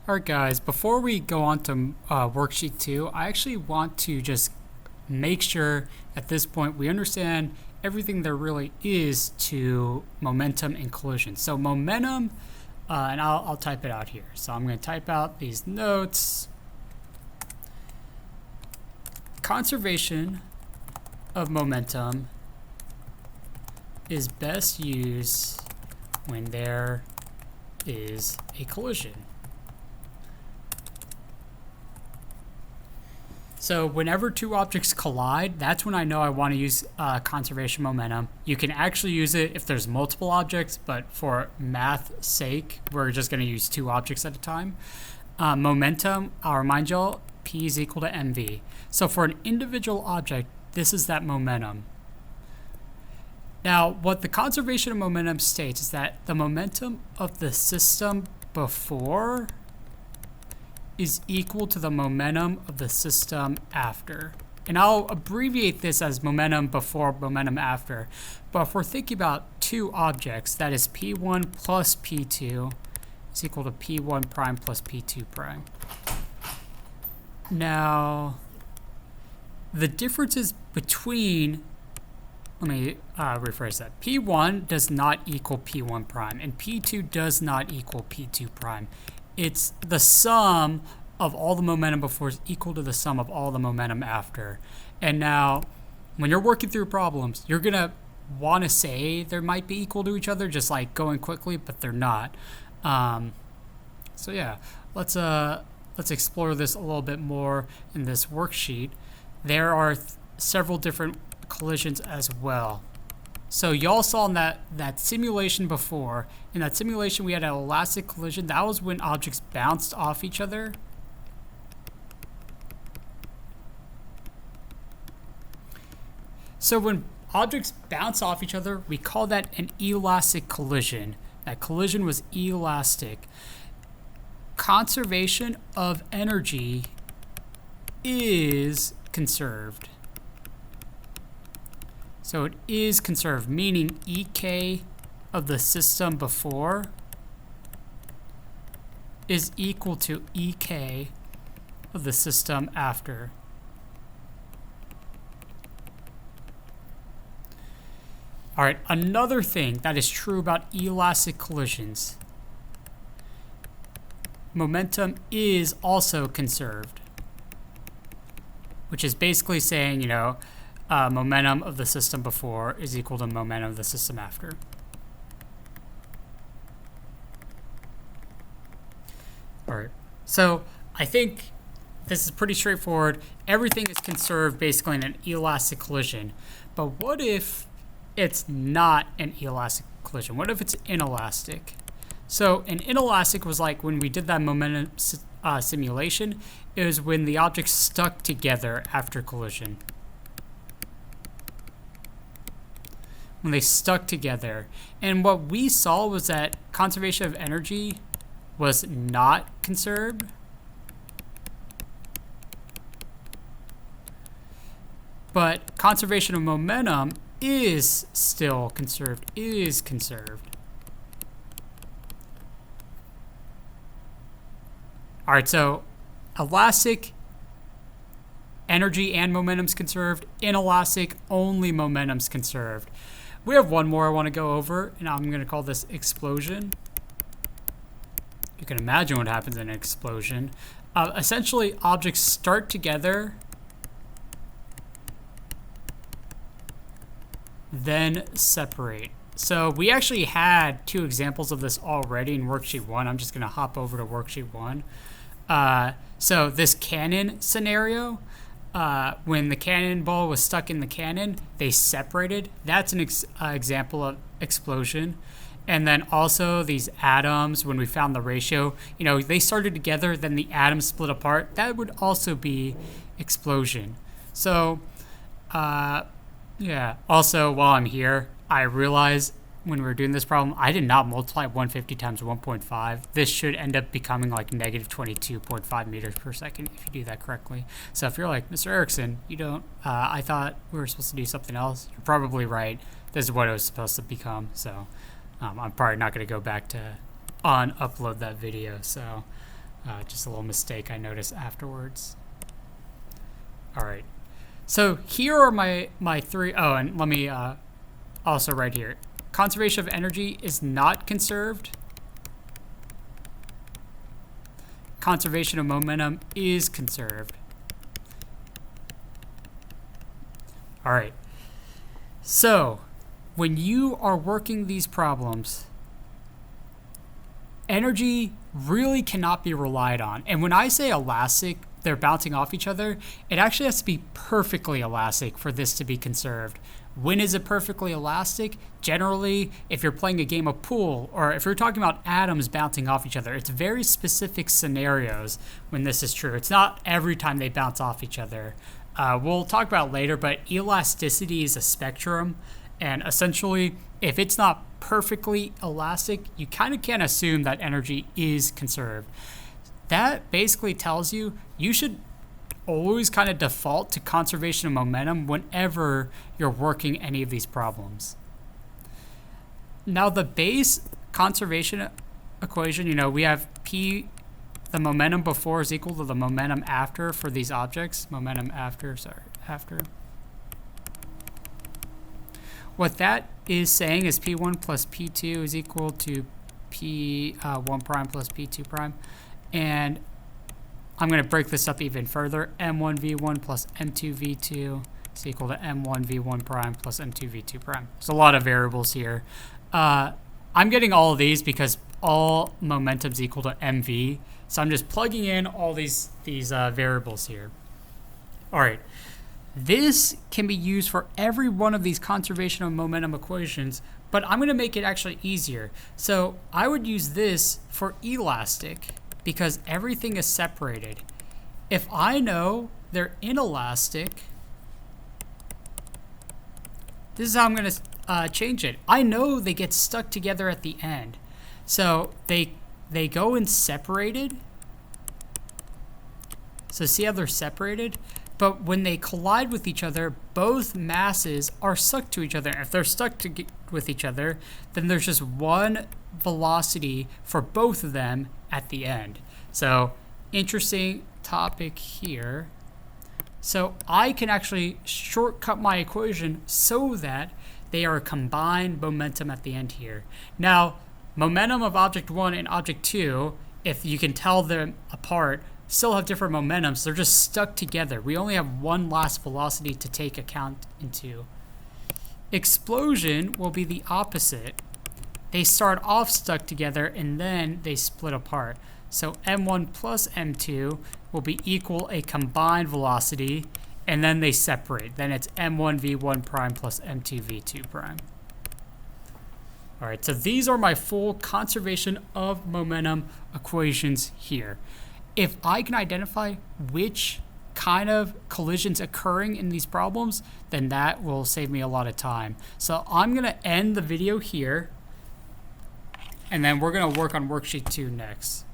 Alright guys, before we go on to worksheet 2, I actually want to just make sure at this point we understand everything there really is to momentum and collision. So momentum, and I'll type it out here. So I'm going to type out these notes. Conservation of momentum is best used when there is a collision. So whenever two objects collide, that's when I know I want to use conservation momentum. You can actually use it if there's multiple objects, but for math's sake, we're just going to use two objects at a time. Momentum, I'll remind y'all, P is equal to mv. So for an individual object, this is that momentum. Now, what the conservation of momentum states is that the momentum of the system before is equal to the momentum of the system after. And I'll abbreviate this as momentum before, momentum after. But if we're thinking about two objects, that is P1 plus P2 is equal to P1 prime plus P2 prime. Now, the differences between, let me rephrase that. P1 does not equal P1 prime, and P2 does not equal P2 prime. It's the sum of all the momentum before is equal to the sum of all the momentum after. And now, when you're working through problems, you're going to want to say they might be equal to each other, just like going quickly, but they're not. So yeah, let's explore this a little bit more in this worksheet. There are several different collisions as well. So y'all saw in that simulation before. In that simulation, we had an elastic collision. That was when objects bounced off each other. So when objects bounce off each other, we call that an elastic collision. That collision was elastic. Conservation of energy is conserved. So it is conserved, meaning EK of the system before is equal to EK of the system after. All right, another thing that is true about elastic collisions. Momentum is also conserved, which is basically saying, momentum of the system before is equal to momentum of the system after. All right, so I think this is pretty straightforward. Everything is conserved basically in an elastic collision. But what if it's not an elastic collision? What if it's inelastic? So an inelastic was like when we did that momentum simulation, it was when the objects stuck together after collision. When they stuck together. And what we saw was that conservation of energy was not conserved. But conservation of momentum is still conserved, is conserved. All right, so elastic, energy and momentum's conserved. Inelastic, only momentum's conserved. We have one more I want to go over, and I'm going to call this explosion. You can imagine what happens in an explosion. Essentially, objects start together, then separate. So we actually had two examples of this already in worksheet 1. I'm just going to hop over to worksheet 1. So this cannon scenario, when the cannonball was stuck in the cannon, they separated. That's an example of explosion. And then also these atoms, when we found the ratio, they started together, then the atoms split apart. That would also be explosion. So, yeah. Also, while I'm here, I realized when we were doing this problem, I did not multiply 150 times 1.5. This should end up becoming like negative 22.5 meters per second if you do that correctly. So if you're like, Mr. Erickson, you don't, I thought we were supposed to do something else. You're probably right. This is what it was supposed to become. So I'm probably not going to go back to upload that video. So Just a little mistake I noticed afterwards. All right. So here are my three. Oh, and let me also write here. Conservation of energy is not conserved. Conservation of momentum is conserved. All right. So when you are working these problems, energy really cannot be relied on. And when I say elastic, they're bouncing off each other, it actually has to be perfectly elastic for this to be conserved. When is it perfectly elastic? Generally, if you're playing a game of pool, or if you're talking about atoms bouncing off each other, it's very specific scenarios when this is true. It's not every time they bounce off each other. We'll talk about it later, but elasticity is a spectrum, and essentially, if it's not perfectly elastic, you kind of can't assume that energy is conserved. That basically tells you you should always kind of default to conservation of momentum whenever you're working any of these problems. Now the base conservation equation, we have P, the momentum before is equal to the momentum after for these objects. After. What that is saying is P1 plus P2 is equal to P1 prime plus P2 prime. And I'm going to break this up even further. M1v1 plus M2v2 is equal to M1v1 prime plus M2v2 prime. There's a lot of variables here. I'm getting all of these because all momentum's equal to mv. So I'm just plugging in all these variables here. All right. This can be used for every one of these conservation of momentum equations, but I'm going to make it actually easier. So I would use this for elastic because everything is separated. If I know they're inelastic, this is how I'm going to change it. I know they get stuck together at the end. So they go in separated. So see how they're separated? But when they collide with each other, both masses are stuck to each other. If they're stuck with each other, then there's just one velocity for both of them at the end. So interesting topic here. So I can actually shortcut my equation so that they are a combined momentum at the end here. Now, momentum of object 1 and object 2, if you can tell them apart, still have different momentums. They're just stuck together. We only have one last velocity to take account into. Explosion will be the opposite. They start off stuck together and then they split apart. So m1 plus m2 will be equal a combined velocity, and then they separate. Then it's m1 v1 prime plus m2 v2 prime. All right, so these are my full conservation of momentum equations here. If I can identify which kind of collisions occurring in these problems, then that will save me a lot of time. So I'm going to end the video here, and then we're going to work on worksheet 2 next.